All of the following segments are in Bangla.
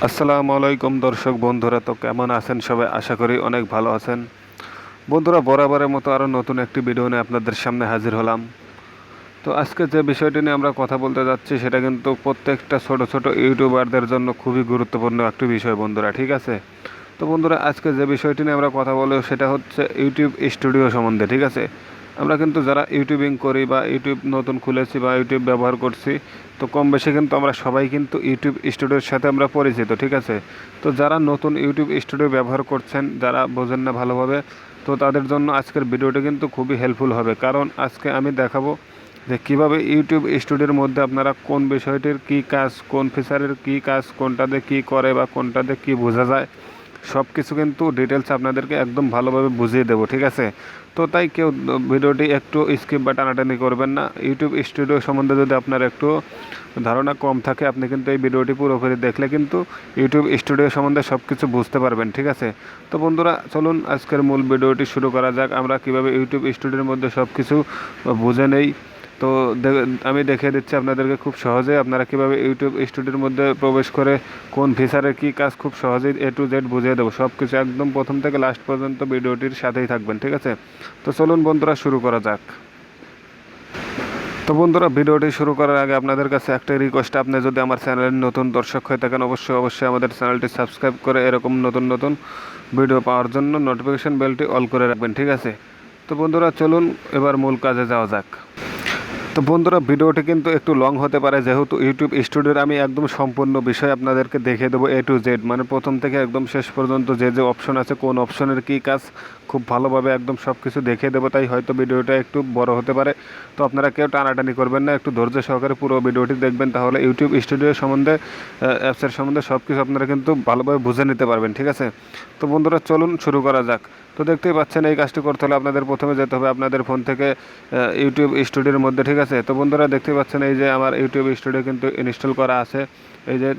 আসসালামু আলাইকুম দর্শক বন্ধুরা, তো কেমন আছেন সবাই? আশা করি অনেক ভালো আছেন। বন্ধুরা, বরাবরের মতো আরও নতুন একটি ভিডিও নিয়ে আপনাদের সামনে হাজির হলাম। তো আজকে যে বিষয়টি নিয়ে আমরা কথা বলতে যাচ্ছি সেটা কিন্তু প্রত্যেকটা ছোট ছোট ইউটিউবারদের জন্য খুবই গুরুত্বপূর্ণ একটি বিষয় বন্ধুরা, ঠিক আছে? তো বন্ধুরা, আজকে যে বিষয়টি নিয়ে আমরা কথা বলবো সেটা হচ্ছে ইউটিউব স্টুডিও সম্বন্ধে, ঠিক আছে? আমরা কিন্তু যারা ইউটিউবিং করি বা ইউটিউব নতুন খুলেছি বা ইউটিউব ব্যবহার করছি, তো কম বেশি কিন্তু আমরা সবাই কিন্তু ইউটিউব স্টুডিওর সাথে আমরা পরিচিত, ঠিক আছে? তো যারা নতুন ইউটিউব স্টুডিও ব্যবহার করছেন, যারা বোঝেন না ভালোভাবে, তো তাদের জন্য আজকের ভিডিওটি কিন্তু খুবই হেল্পফুল হবে। কারণ আজকে আমি দেখাবো যে কীভাবে ইউটিউব স্টুডিওর মধ্যে আপনারা কোন বিষয়টির কী কাজ, কোন ফিচারের কী কাজ, কোনটাতে কী করে বা কোনটাতে কী বোঝা যায়, সব কিছু কিন্তু ডিটেলস আপনাদেরকে একদম ভালোভাবে বুঝিয়ে দেবো, ঠিক আছে? তো তাই কেউ ভিডিওটি একটু স্কিপ বা টানাটানি করবেন না। ইউটিউব স্টুডিও সম্বন্ধে যদি আপনার একটু ধারণা কম থাকে, আপনি কিন্তু এই ভিডিওটি পুরোপুরি দেখলে কিন্তু ইউটিউব স্টুডিও সম্বন্ধে সব কিছু বুঝতে পারবেন, ঠিক আছে? তো বন্ধুরা, চলুন আজকের মূল ভিডিওটি শুরু করা যাক। আমরা কীভাবে ইউটিউব স্টুডিওর মধ্যে সব কিছু বুঝে নেই, তো আমি দেখিয়ে দিচ্ছি আপনাদেরকে খুব সহজে আপনারা কীভাবে ইউটিউব স্টুডিওর মধ্যে প্রবেশ করে কোন ফিচারের কী কাজ খুব সহজেই A to Z বুঝিয়ে দেবো। সব কিছু একদম প্রথম থেকে লাস্ট পর্যন্ত ভিডিওটির সাথেই থাকবেন, ঠিক আছে? তো চলুন বন্ধুরা, শুরু করা যাক। তো বন্ধুরা, ভিডিওটি শুরু করার আগে আপনাদের কাছে একটা রিকোয়েস্ট, আপনি যদি আমার চ্যানেলের নতুন দর্শক হয়ে থাকেন অবশ্যই আমাদের চ্যানেলটি সাবস্ক্রাইব করে এরকম নতুন নতুন ভিডিও পাওয়ার জন্য নোটিফিকেশন বেলটি অল করে রাখবেন, ঠিক আছে? তো বন্ধুরা, চলুন এবার মূল কাজে যাওয়া যাক। তো বন্ধুরা, ভিডিওটি কিন্তু একটু লং হতে পারে, যেহেতু ইউটিউব স্টুডিওর আমি একদম সম্পূর্ণ বিষয় আপনাদেরকে দেখিয়ে দেবো A to Z, মানে প্রথম থেকে একদম শেষ পর্যন্ত যে যে অপশন আছে, কোন অপশনের কী কাজ, খুব ভালোভাবে একদম সব কিছু দেখিয়ে দেবো। তাই হয়তো ভিডিওটা একটু বড় হতে পারে, তো আপনারা কেউ টানাটানি করবেন না, একটু ধৈর্য সহকারে পুরো ভিডিওটি দেখবেন, তাহলে ইউটিউব স্টুডিও সম্বন্ধে, অ্যাপসের সম্বন্ধে সব কিছু আপনারা কিন্তু ভালোভাবে বুঝে নিতে পারবেন, ঠিক আছে? তো বন্ধুরা, চলুন শুরু করা যাক। তো দেখতেই পাচ্ছেন, এই কাজটি করতে হলে আপনাদের প্রথমে যেতে হবে আপনাদের ফোন থেকে ইউটিউব স্টুডিওর মধ্যে, ঠিক আছে? তো বন্ধুরা, দেখতেই পাচ্ছেন এই যে আমার ইউটিউব স্টুডিও কিন্তু ইনস্টল করা আছে। এই যে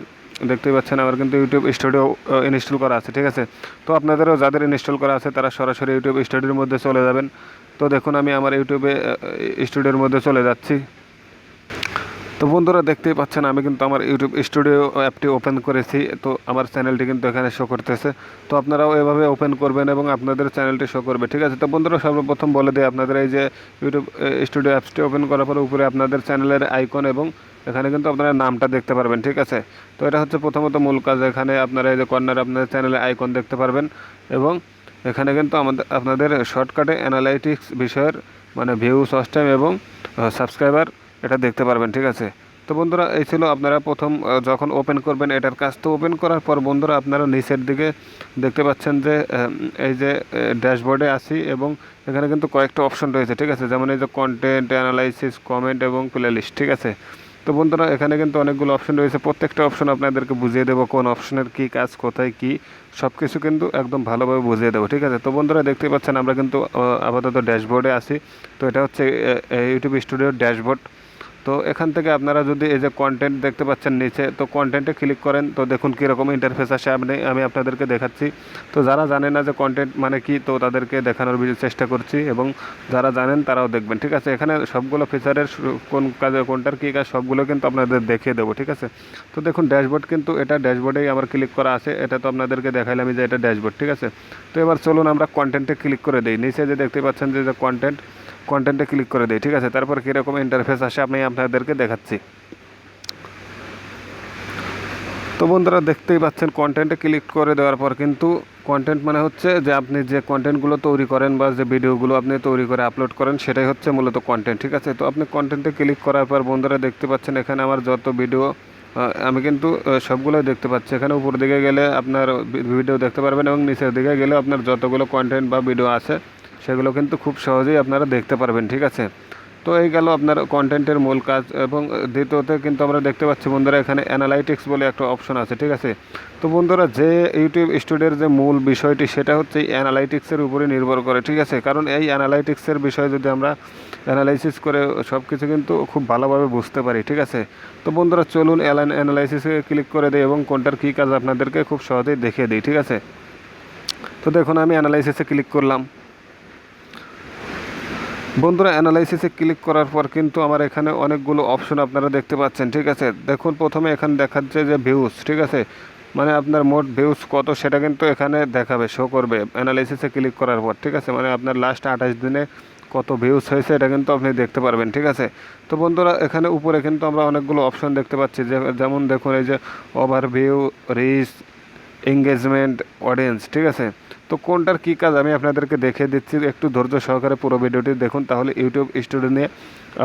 দেখতেই পাচ্ছেন আমার কিন্তু ইউটিউব স্টুডিও ইনস্টল করা আছে, ঠিক আছে? তো আপনাদেরও যাদের ইনস্টল করা আছে তারা সরাসরি ইউটিউব স্টুডিওর মধ্যে চলে যাবেন। তো দেখুন, আমি আমার ইউটিউবে স্টুডিওর মধ্যে চলে যাচ্ছি। তো বন্ধুরা, দেখতেই পাচ্ছেন আমি কিন্তু আমার ইউটিউব স্টুডিও অ্যাপটি ওপেন করেছি। তো আমার চ্যানেলটি কিন্তু এখানে শো করতেছে। তো আপনারাও এভাবে ওপেন করবেন এবং আপনাদের চ্যানেলটি শো করবে, ঠিক আছে? তো বন্ধুরা, সর্বপ্রথম বলে দিই আপনাদের, এই যে ইউটিউব স্টুডিও অ্যাপসটি ওপেন করার পরে উপরে আপনাদের চ্যানেলের আইকন এবং এখানে কিন্তু আপনারা নামটা দেখতে পারবেন, ঠিক আছে? তো এটা হচ্ছে প্রথমত মূল কাজ। এখানে আপনারা এই যে কর্নারে আপনাদের চ্যানেলের আইকন দেখতে পারবেন এবং এখানে কিন্তু আপনাদের শর্টকাটে অ্যানালাইটিক্স বিষয়ের, মানে ভিউজ, ওয়াচ টাইম এবং সাবস্ক্রাইবার, এটা দেখতে পারবেন, ঠিক আছে? তো বন্ধুরা, এই ছিল আপনারা প্রথম যখন ওপেন করবেন এটার কাজ। তো ওপেন করার পর বন্ধুরা, আপনারা নিচের দিকে দেখতে পাচ্ছেন যে এই যে ড্যাশবোর্ডে আসি এবং এখানে কিন্তু কয়েকটা অপশন রয়েছে, ঠিক আছে? যেমন এই যে কন্টেন্ট, অ্যানালাইসিস, কমেন্ট এবং প্লেলিস্ট, ঠিক আছে? তো বন্ধুরা, এখানে কিন্তু অনেকগুলো অপশন রয়েছে। প্রত্যেকটা অপশন আপনাদেরকে বুঝিয়ে দেবো কোন অপশনের কী কাজ, কোথায় কী, সব কিছু কিন্তু একদম ভালোভাবে বুঝিয়ে দেবো, ঠিক আছে? তো বন্ধুরা, দেখতে পাচ্ছেন আমরা কিন্তু আপাতত ড্যাশবোর্ডে আসি। তো এটা হচ্ছে ইউটিউব স্টুডিওর ড্যাশবোর্ড। তো এখান থেকে আপনারা যদি এই যে কন্টেন্ট দেখতে পাচ্ছেন নিচে, তো কন্টেন্টে ক্লিক করেন, তো দেখুন কীরকম ইন্টারফেস আসে। আমি আপনাদেরকে দেখাচ্ছি। তো যারা জানেন না যে কন্টেন্ট মানে কি, তো তাদেরকে দেখানোর চেষ্টা করছি এবং যারা জানেন তারাও দেখবেন, ঠিক আছে? এখানে সবগুলো ফিচারের কোন কাজে কোনটার কী কাজ সবগুলো কিন্তু আপনাদের দেখিয়ে দেবো, ঠিক আছে? তো দেখুন ড্যাশবোর্ড, কিন্তু এটা ড্যাশবোর্ডেই আমার ক্লিক করা আছে। এটা তো আপনাদেরকে দেখাইলাম যে এটা ড্যাশবোর্ড, ঠিক আছে? তো এবার চলুন আমরা কন্টেন্টে ক্লিক করে দিই। নিচে যে দেখতে পাচ্ছেন যে কন্টেন্টে ক্লিক করে দিই, ঠিক আছে? তারপর কীরকম ইন্টারফেস আসে আমি আপনাদেরকে দেখাচ্ছি। তো বন্ধুরা, দেখতেই পাচ্ছেন কন্টেন্টে ক্লিক করে দেওয়ার পর কিন্তু কন্টেন্ট মানে হচ্ছে যে আপনি যে কন্টেন্টগুলো তৈরি করেন বা যে ভিডিওগুলো আপনি তৈরি করে আপলোড করেন, সেটাই হচ্ছে মূলত কন্টেন্ট, ঠিক আছে? তো আপনি কন্টেন্টে ক্লিক করার পর বন্ধুরা দেখতে পাচ্ছেন এখানে আমার যত ভিডিও, আমি কিন্তু সবগুলোই দেখতে পাচ্ছি। এখানে উপর দিকে গেলে আপনার ভিডিও দেখতে পারবেন এবং নিচের দিকে গেলে আপনার যতগুলো কন্টেন্ট বা ভিডিও আছে সেগুলো কিন্তু খুব সহজেই আপনারা দেখতে পারবেন, ঠিক আছে? তো এই গেল আপনার কন্টেন্টের মূল কাজ। এবং দ্বিতীয়তে কিন্তু আমরা দেখতে পাচ্ছি বন্ধুরা, এখানে অ্যানালাইটিক্স বলে একটা অপশন আছে, ঠিক আছে? তো বন্ধুরা, যে ইউটিউব স্টুডিওর যে মূল বিষয়টি সেটা হচ্ছে এই অ্যানালাইটিক্সের উপরে নির্ভর করে, ঠিক আছে? কারণ এই অ্যানালাইটিক্সের বিষয়ে যদি আমরা অ্যানালাইসিস করে সব কিছু কিন্তু খুব ভালোভাবে বুঝতে পারি, ঠিক আছে? তো বন্ধুরা, চলুন অ্যানালাইসিসে ক্লিক করে দিই এবং কোনটার কী কাজ আপনাদেরকে খুব সহজেই দেখিয়ে দিই, ঠিক আছে? তো দেখুন, আমি অ্যানালাইসিসে ক্লিক করলাম। বন্ধুরা, অ্যানালাইসিসে ক্লিক করার পর কিন্তু আমার এখানে অনেকগুলো অপশন আপনারা দেখতে পাচ্ছেন, ঠিক আছে? দেখুন প্রথমে এখানে দেখাচ্ছে যে ভিউজ, ঠিক আছে? মানে আপনার মোট ভিউজ কত সেটা কিন্তু এখানে দেখাবে, শো করবে অ্যানালাইসিসে ক্লিক করার পর, ঠিক আছে। মানে আপনার লাস্ট 28 দিনে কত ভিউজ হয়েছে এটা কিন্তু আপনি দেখতে পারবেন, ঠিক আছে। তো বন্ধুরা এখানে উপরে কিন্তু আমরা অনেকগুলো অপশন দেখতে পাচ্ছি, যেমন দেখুন এই যে ওভারভিউ, রিচ, এঙ্গেজমেন্ট, অডিয়েন্স, ঠিক আছে। তো কোনটার কী কাজ আমি আপনাদেরকে দেখিয়ে দিচ্ছি, একটু ধৈর্য সহকারে পুরো ভিডিওটি দেখুন, তাহলে ইউটিউব স্টুডিও নিয়ে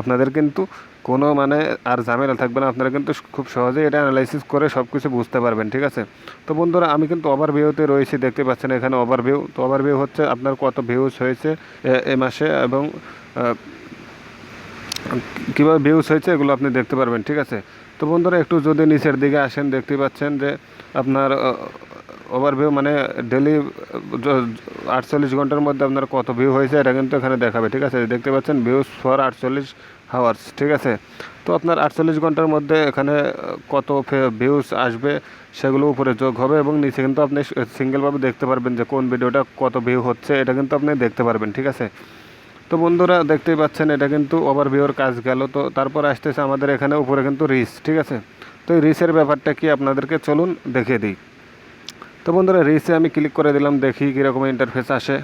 আপনাদের কিন্তু কোনো মানে আর ঝামেলা থাকবে না, আপনারা কিন্তু খুব সহজেই এটা অ্যানালাইসিস করে সব কিছু বুঝতে পারবেন, ঠিক আছে। তো বন্ধুরা আমি কিন্তু ওভারভিউতে রয়েছি, দেখতে পাচ্ছেন এখানে ওভারভিউ। তো ওভারভিউ হচ্ছে আপনার কত ভিউজ হয়েছে এ মাসে এবং কীভাবে ভিউজ হয়েছে এগুলো আপনি দেখতে পারবেন, ঠিক আছে। তো বন্ধুরা একটু যদি নিচের দিকে আসেন, দেখতে পাচ্ছেন যে আপনার ওভারভিউ মানে ডেলি 48 ঘন্টার মধ্যে আপনার কত ভিউ হয়েছে এটা কিন্তু এখানে দেখাবে, ঠিক আছে। দেখতে পাচ্ছেন ভিউজ ফর 48 আওয়ার্স, ঠিক আছে। তো আপনার 48 ঘন্টার মধ্যে এখানে কত ভিউজ আসবে সেগুলো উপরে যোগ হবে এবং নিচে কিন্তু আপনি সিঙ্গেলভাবে দেখতে পারবেন যে কোন ভিডিওটা কত ভিউ হচ্ছে এটা কিন্তু আপনি দেখতে পারবেন, ঠিক আছে। তো বন্ধুরা দেখতেই পাচ্ছেন এটা কিন্তু ওভারভিউর কাজ গেল। তো তারপর আসতেছে আমাদের এখানে উপরে কিন্তু রিচ, ঠিক আছে। তো এই রিচের ব্যাপারটা কি আপনাদেরকে চলুন দেখিয়ে দিই। তো বন্ধুরা রিচে আমি ক্লিক করে দিলাম, দেখি কীরকম ইন্টারফেস আসে।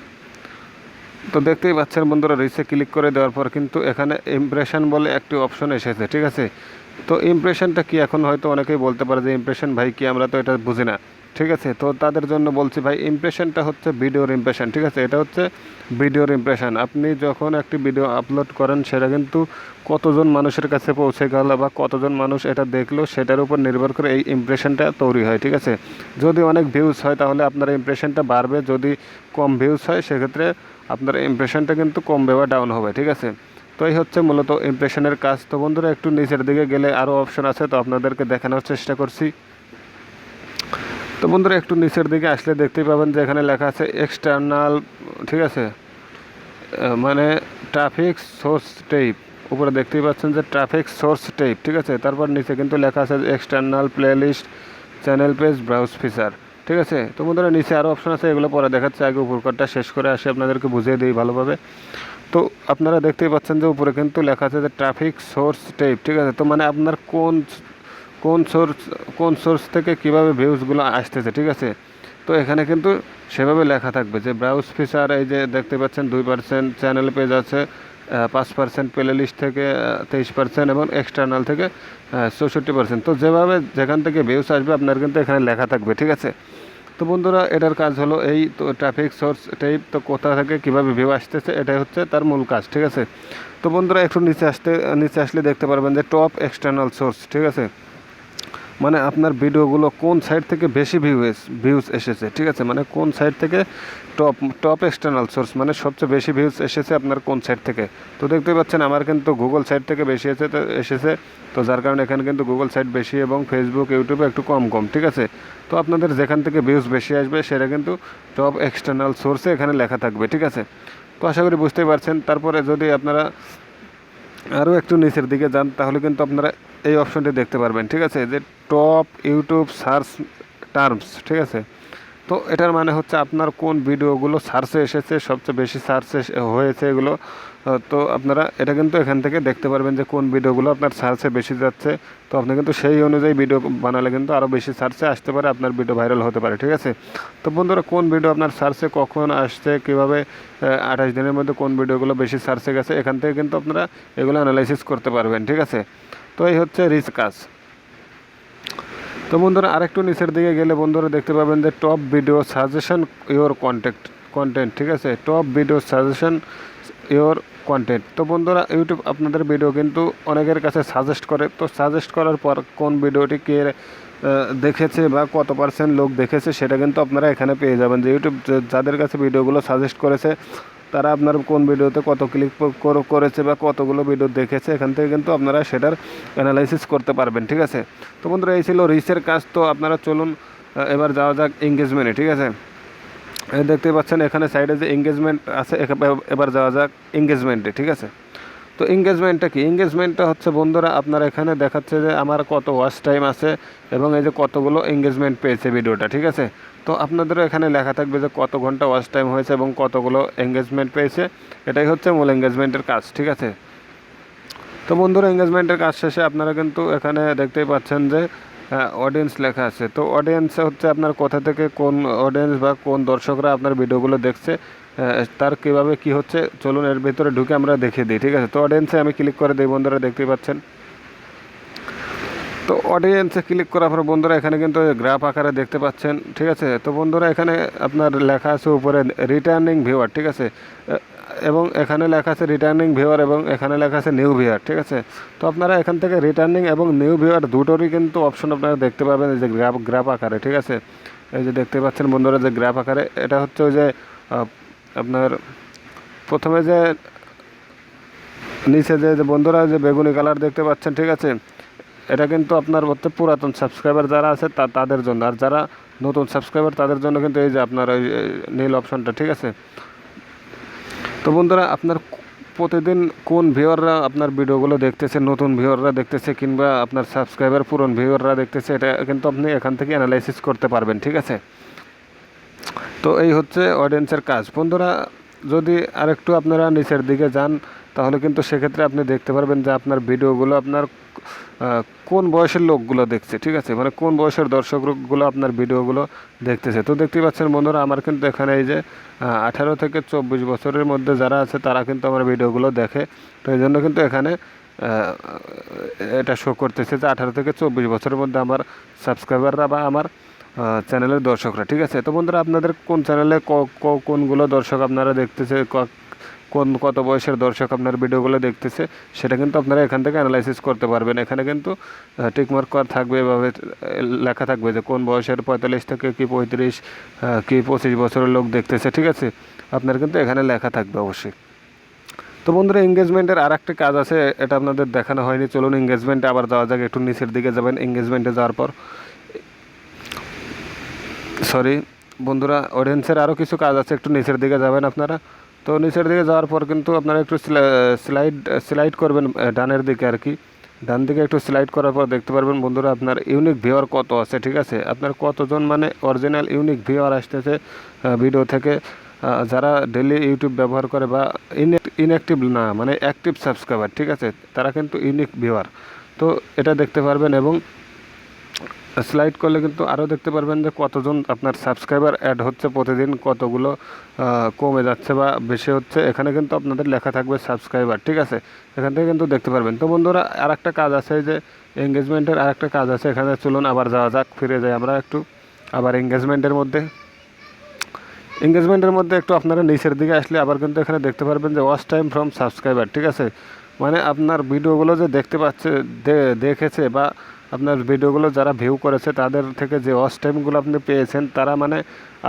তো দেখতেই পাচ্ছেন বন্ধুরা রিচে ক্লিক করে দেওয়ার পর কিন্তু এখানে ইমপ্রেশন বলে একটি অপশন এসেছে, ঠিক আছে। তো ইমপ্রেশনটা কি, এখন হয়তো অনেকেই বলতে পারে যে ইমপ্রেশন ভাই কি, আমরা তো এটা বুঝি না, ঠিক আছে। তো তাদের জন্য বলছি ভাই, ইমপ্রেশনটা হচ্ছে ভিডিওর ইমপ্রেশন, ঠিক আছে। এটা হচ্ছে ভিডিওর ইমপ্রেশন। আপনি যখন একটি ভিডিও আপলোড করেন সেটা কিন্তু কতজন মানুষের কাছে পৌঁছে গেল বা কতজন মানুষ এটা দেখলো সেটার উপর নির্ভর করে এই ইমপ্রেশনটা তৈরি হয়, ঠিক আছে। যদি অনেক ভিউজ হয় তাহলে আপনার ইমপ্রেশনটা বাড়বে, যদি কম ভিউজ হয় সেক্ষেত্রে আপনার ইমপ্রেশনটা কিন্তু কমবে বা ডাউন হবে, ঠিক আছে। তো এই হচ্ছে মূলত ইমপ্রেশনের কাজ। তো বন্ধুরা একটু নিচের দিকে গেলে আরও অপশন আছে, তো আপনাদেরকে দেখানোর চেষ্টা করছি। তো বন্ধুরা একটু নিচের দিকে আসলে দেখতেই পাবেন যে এখানে লেখা আছে এক্সটার্নাল, ঠিক আছে, মানে ট্রাফিক সোর্স টাইপ। উপরে দেখতেই পাচ্ছেন যে ট্রাফিক সোর্স টাইপ, ঠিক আছে। তারপর নিচে কিন্তু লেখা আছে external playlist, channel page, browse feature, ঠিক আছে। তো বন্ধুরা নিচে আরও অপশন আছে, এগুলো পরে দেখাচ্ছে, আগে উপরকারটা শেষ করে আসে আপনাদেরকে বুঝিয়ে দিই ভালোভাবে। তো আপনারা দেখতেই পাচ্ছেন যে উপরে কিন্তু লেখা আছে যে ট্রাফিক সোর্স টাইপ, ঠিক আছে। তো মানে আপনার কোন সোর্স থেকে কীভাবে ভিউজগুলো আসতেছে, ঠিক আছে। তো এখানে কিন্তু সেভাবে লেখা থাকবে যে ব্রাউজ ফিচার, এই যে দেখতে পাচ্ছেন 2%, চ্যানেল পেজ আছে 5%, প্লে লিস্ট থেকে 23% এবং এক্সটার্নাল থেকে 64%। তো যেভাবে যেখান থেকে ভিউজ আসবে আপনার কিন্তু এখানে লেখা থাকবে, ঠিক আছে। তো বন্ধুরা এটার কাজ হলো এই, তো ট্রাফিক সোর্স টাইপ, তো কোথা থেকে কীভাবে ভিউ আসতেছে এটাই হচ্ছে তার মূল কাজ, ঠিক আছে। তো বন্ধুরা একটু নিচে আসলে দেখতে পারবেন যে টপ এক্সটার্নাল সোর্স, ঠিক আছে। মানে আপনার ভিডিওগুলো কোন সাইট থেকে বেশি ভিউজ এসেছে, ঠিক আছে। মানে কোন সাইট থেকে টপ এক্সটার্নাল সোর্স, মানে সবচেয়ে বেশি ভিউজ এসেছে আপনার কোন সাইট থেকে। তো দেখতে পাচ্ছেন আমার কিন্তু গুগল সাইট থেকে বেশি এসেছে, তো যার কারণে এখানে কিন্তু গুগল সাইট বেশি এবং ফেসবুক, ইউটিউবে একটু কম, ঠিক আছে। তো আপনাদের যেখান থেকে ভিউজ বেশি আসবে সেটা কিন্তু টপ এক্সটার্নাল সোর্সে এখানে লেখা থাকবে, ঠিক আছে। তো আশা করি বুঝতেই পারছেন। তারপরে যদি আপনারা আরও একটু নিচের দিকে যান তাহলে কিন্তু আপনারা এই অপশনটি দেখতে পারবেন, ঠিক আছে, যে টপ ইউটিউব সার্চ টার্মস, ঠিক আছে। তো এটার মানে হচ্ছে আপনার কোন ভিডিওগুলো সার্চে এসেছে, সবচেয়ে বেশি সার্চে হয়েছে এগুলো। তো আপনারা এটা কিন্তু এখান থেকে দেখতে পারবেন যে কোন ভিডিওগুলো আপনার সার্চে বেশি যাচ্ছে। তো আপনি কিন্তু সেই অনুযায়ী ভিডিও বানালে কিন্তু আরও বেশি সার্চে আসতে পারে, আপনার ভিডিও ভাইরাল হতে পারে, ঠিক আছে। তো বন্ধুরা কোন ভিডিও আপনার সার্চে কখন আসছে, কীভাবে 28 দিনের মধ্যে কোন ভিডিওগুলো বেশি সার্চে গেছে, এখান থেকে কিন্তু আপনারা এগুলো অ্যানালাইসিস করতে পারবেন, ঠিক আছে। তো এই হচ্ছে রিচ কাজ। তো বন্ধুরা আরেকটু নিচের দিকে গেলে বন্ধুরা দেখতে পাবেন যে top video suggestion your content, ঠিক আছে। Top video suggestion your content. তো বন্ধুরা ইউটিউব আপনাদের ভিডিও কিন্তু অনেকের কাছে সাজেস্ট করে, তো সাজেস্ট করার পর কোন ভিডিওটি কে দেখেছে বা কত % লোক দেখেছে সেটা কিন্তু আপনারা এখানে পেয়ে যাবেন, যে ইউটিউব যাদের কাছে ভিডিওগুলো সাজেস্ট করেছে তারা আপনার কোন ভিডিওতে কত ক্লিক করেছে বা কতগুলো ভিডিও দেখেছে, এখান থেকে কিন্তু আপনারা সেটার অ্যানালাইসিস করতে পারবেন, ঠিক আছে। তো বন্ধুরা এই ছিল রিচের কাজ। তো আপনারা চলুন এবার যাওয়া যাক এঙ্গেজমেন্টে, ঠিক আছে। দেখতে পাচ্ছেন এখানে সাইডে যে এঙ্গেজমেন্ট আছে, এবার যাওয়া যাক এঙ্গেজমেন্টে, ঠিক আছে। তো এঙ্গেজমেন্টটা কি, এঙ্গেজমেন্টটা হচ্ছে বন্ধুরা আপনার এখানে দেখাচ্ছে যে আমার কত ওয়াচ টাইম আছে এবং এই যে কতগুলো এঙ্গেজমেন্ট পেয়েছে ভিডিওটা, ঠিক আছে। তো আপনাদেরও এখানে লেখা থাকবে যে কত ঘন্টা ওয়াচ টাইম হয়েছে এবং কতগুলো এঙ্গেজমেন্ট পেয়েছে, এটাই হচ্ছে মূল এঙ্গেজমেন্টের কাজ, ঠিক আছে। তো বন্ধুরা এঙ্গেজমেন্টের কাজ শেষে আপনারা কিন্তু এখানে দেখতেই পাচ্ছেন যে অডিয়েন্স লেখা আছে। তো অডিয়েন্স হচ্ছে আপনার কোথা থেকে কোন অডিয়েন্স বা কোন দর্শকরা আপনার ভিডিওগুলো দেখছে, তার কীভাবে কী হচ্ছে, চলুন এর ভিতরে ঢুকে আমরা দেখিয়ে দিই, ঠিক আছে। তো অডিয়েন্সে আমি ক্লিক করে দিই বন্ধুরা, দেখতেই পাচ্ছেন। তো অডিয়েন্সে ক্লিক করার পর বন্ধুরা এখানে কিন্তু গ্রাফ আকারে দেখতে পাচ্ছেন, ঠিক আছে। তো বন্ধুরা এখানে আপনার লেখা আছে উপরে রিটার্নিং ভিউয়ার, ঠিক আছে, এবং এখানে লেখা আছে রিটার্নিং ভিউয়ার এবং এখানে লেখা আছে নিউ ভিউয়ার, ঠিক আছে। তো আপনারা এখান থেকে রিটার্নিং এবং নিউ ভিউয়ার দুটোরই কিন্তু অপশন আপনারা দেখতে পাবেন এই যে গ্রাফ আকারে, ঠিক আছে। এই যে দেখতে পাচ্ছেন বন্ধুরা যে গ্রাফ আকারে, এটা হচ্ছে ওই যে আপনার প্রথমে যে নিচে যে বন্ধুরা যে বেগুনি কালার দেখতে পাচ্ছেন, ঠিক আছে, এটা কিন্তু আপনার হচ্ছে পুরাতন সাবস্ক্রাইবার যারা আছে তাদের জন্য, আর যারা নতুন সাবস্ক্রাইবার তাদের জন্য কিন্তু এই যে আপনার ওই নীল অপশনটা, ঠিক আছে। তো বন্ধুরা আপনার প্রতিদিন কোন ভিউয়াররা আপনার ভিডিওগুলো দেখতেছে, নতুন ভিউয়াররা দেখতেছে কিংবা আপনার সাবস্ক্রাইবার পুরনো ভিউয়াররা দেখতেছে, এটা কিন্তু আপনি এখান থেকে অ্যানালাইসিস করতে পারবেন, ঠিক আছে। তো এই হচ্ছে অডিয়েন্সের কাজ বন্ধুরা। যদি আরেকটু আপনারা নিচের দিকে যান তাহলে কিন্তু সেক্ষেত্রে আপনি দেখতে পারবেন যে আপনার ভিডিওগুলো আপনার কোন বয়সের লোকগুলো দেখছে, ঠিক আছে, মানে কোন বয়সের দর্শকগুলো আপনার ভিডিওগুলো দেখতেছে। তো দেখতেই পাচ্ছেন বন্ধুরা আমার কিন্তু এখানে এই যে 18 থেকে 24 বছরের মধ্যে যারা আছে তারা কিন্তু আমার ভিডিওগুলো দেখে। তো এই জন্য কিন্তু এখানে এটা শো করতেছে যে 18 থেকে 24 বছরের মধ্যে আমার সাবস্ক্রাইবাররা বা আমার চ্যানেলের দর্শকরা, ঠিক আছে। তো বন্ধুরা আপনাদের কোন চ্যানেলে কোনগুলো দর্শক আপনারা দেখতেছে, কত বয়সের দর্শক আপনার ভিডিওগুলো দেখতেছে, সেটা কিন্তু আপনারা এখান থেকে অ্যানালাইসিস করতে পারবেন। এখানে কিন্তু টিকমার্ক করা থাকবে, এভাবে লেখা থাকবে যে কোন বয়সের 45 থেকে কি 35 কি 25 বছরের লোক দেখতেছে, ঠিক আছে, আপনার কিন্তু এখানে লেখা থাকবে অবশ্যই। তো বন্ধুরা এঙ্গেজমেন্টের আর একটা কাজ আছে, এটা আপনাদের দেখানো হয়নি, চলুন এঙ্গেজমেন্টে আবার যাওয়া যাক। একটু নিচের দিকে যাবেন, এঙ্গেজমেন্টে যাওয়ার পর বন্ধুরা অডিয়েন্সের আরও কিছু কাজ আছে, একটু নিচের দিকে যাবেন আপনারা। তো নিচের দিকে যাওয়ার পর কিন্তু আপনারা একটু স্লাইড করবেন ডানের দিকে আর কি, ডান দিকে একটু স্লাইড করার পর দেখতে পারবেন বন্ধুরা আপনার ইউনিক ভিউয়ার কত আছে, ঠিক আছে, আপনার কতজন মানে অরিজিনাল ইউনিক ভিউয়ার আসতেছে ভিডিও থেকে, যারা ডেলি ইউটিউব ব্যবহার করে বা ইনঅ্যাক্টিভ না মানে অ্যাক্টিভ সাবস্ক্রাইবার, ঠিক আছে, তারা কিন্তু ইউনিক ভিউয়ার। তো এটা দেখতে পারবেন এবং স্লাইড করলে কিন্তু আরও দেখতে পারবেন যে কতজন আপনার সাবস্ক্রাইবার অ্যাড হচ্ছে প্রতিদিন, কতগুলো কমে যাচ্ছে বা বেশি হচ্ছে, এখানে কিন্তু আপনাদের লেখা থাকবে সাবস্ক্রাইবার, ঠিক আছে, এখান থেকে কিন্তু দেখতে পারবেন। তো বন্ধুরা আর একটা কাজ আছে যে এঙ্গেজমেন্টের আর একটা কাজ আছে, এখানে চলুন আবার যাওয়া যাক, ফিরে যাই আমরা একটু আবার এঙ্গেজমেন্টের মধ্যে একটু আপনারা নিচের দিকে আসলে আবার কিন্তু এখানে দেখতে পারবেন যে ওয়াচ টাইম ফ্রম সাবস্ক্রাইবার, ঠিক আছে, মানে আপনার ভিডিওগুলো যে দেখেছে বা আপনার ভিডিওগুলো যারা ভিউ করেছে তাদের থেকে যে ওয়াচ টাইমগুলো আপনি পেয়েছেন, তারা মানে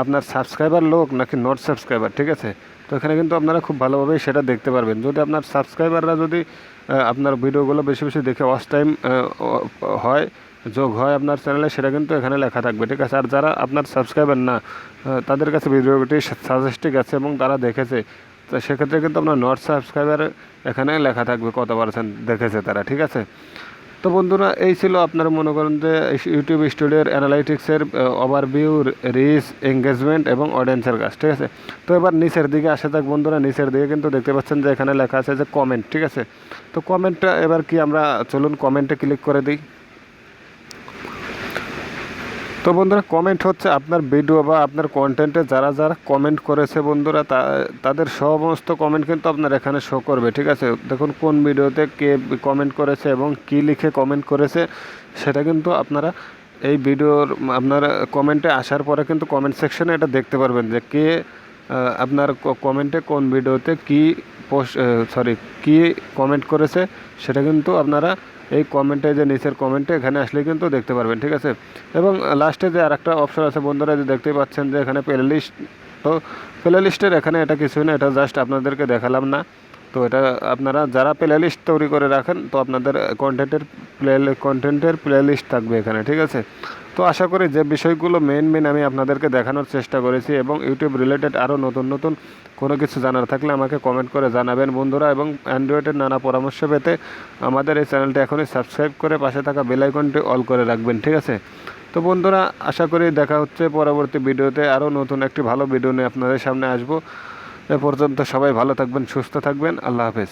আপনার সাবস্ক্রাইবার লোক নাকি নট সাবস্ক্রাইবার, ঠিক আছে। তো এখানে কিন্তু আপনারা খুব ভালোভাবেই সেটা দেখতে পারবেন। যদি আপনার সাবস্ক্রাইবাররা যদি আপনার ভিডিওগুলো বেশি বেশি দেখে ওয়াচ টাইম যোগ হয় আপনার চ্যানেলে, সেটা কিন্তু এখানে লেখা থাকবে, ঠিক আছে। আর যারা আপনার সাবস্ক্রাইবার না, তাদের কাছে ভিডিওটি সাজেস্টিভ আছে এবং তারা দেখেছে, তো সেক্ষেত্রে কিন্তু আপনার নট সাবস্ক্রাইবার এখানে লেখা থাকবে কত পার্সেন্ট দেখেছে তারা, ঠিক আছে। তো বন্ধুরা এই ছিল আপনারা মনে করেন যে ইউটিউব স্টুডিওর অ্যানালাইটিক্সের ওভারভিউ, রিচ, এঙ্গেজমেন্ট এবং অডিয়েন্সের কাজ, ঠিক আছে। তো এবার নিচের দিকে আসা যাক বন্ধুরা, নিচের দিকে কিন্তু দেখতে পাচ্ছেন যে এখানে লেখা আছে যে কমেন্ট, ঠিক আছে। তো কমেন্টটা এবার কি আমরা চলুন কমেন্টে ক্লিক করে দিই। তো বন্ধুরা কমেন্ট হচ্ছে আপনার ভিডিও বা আপনার কন্টেন্টে যারা কমেন্ট করেছে বন্ধুরা, তাদের সমস্ত কমেন্ট কিন্তু আপনার এখানে শো করবে, ঠিক আছে। দেখুন কোন ভিডিওতে কে কমেন্ট করেছে এবং কি লিখে কমেন্ট করেছে, সেটা কিন্তু আপনারা এই ভিডিওর আপনার কমেন্টে আসার পরে কিন্তু কমেন্ট সেকশনে এটা দেখতে পারবেন যে কে আপনার কমেন্টে কোন ভিডিওতে কি কমেন্ট করেছে, সেটা কিন্তু আপনারা এই কমেন্টে যে নিচের কমেন্টে এখানে আসলে কিন্তু দেখতে পারবেন, ঠিক আছে। এবং লাস্টে যে আর একটা অপশন আছে বন্ধুরা, যে দেখতেই পাচ্ছেন যে এখানে প্লে লিস্ট। তো প্লে লিস্টের এখানে এটা কিছুই না, এটা জাস্ট আপনাদেরকে দেখালাম না। তো এটা আপনারা যারা প্লে লিস্ট তৈরি করে রাখেন, তো আপনাদের কন্টেন্টের প্লে লিস্ট থাকবে এখানে, ঠিক আছে। তো আশা করি যে বিষয়গুলো মেন আমি আপনাদেরকে দেখানোর চেষ্টা করেছি, এবং ইউটিউব রিলেটেড আরও নতুন কোনো কিছু জানার থাকলে আমাকে কমেন্ট করে জানাবেন বন্ধুরা। এবং অ্যান্ড্রয়েডের নানা পরামর্শ পেতে আমাদের এই চ্যানেলটি এখনই সাবস্ক্রাইব করে পাশে থাকা বেল আইকনটি অল করে রাখবেন, ঠিক আছে। তো বন্ধুরা আশা করি দেখা হচ্ছে পরবর্তী ভিডিওতে, আরও নতুন একটি ভালো ভিডিও নিয়ে আপনাদের সামনে আসবো। এ পর্যন্ত সবাই ভালো থাকবেন, সুস্থ থাকবেন, আল্লাহ হাফেজ।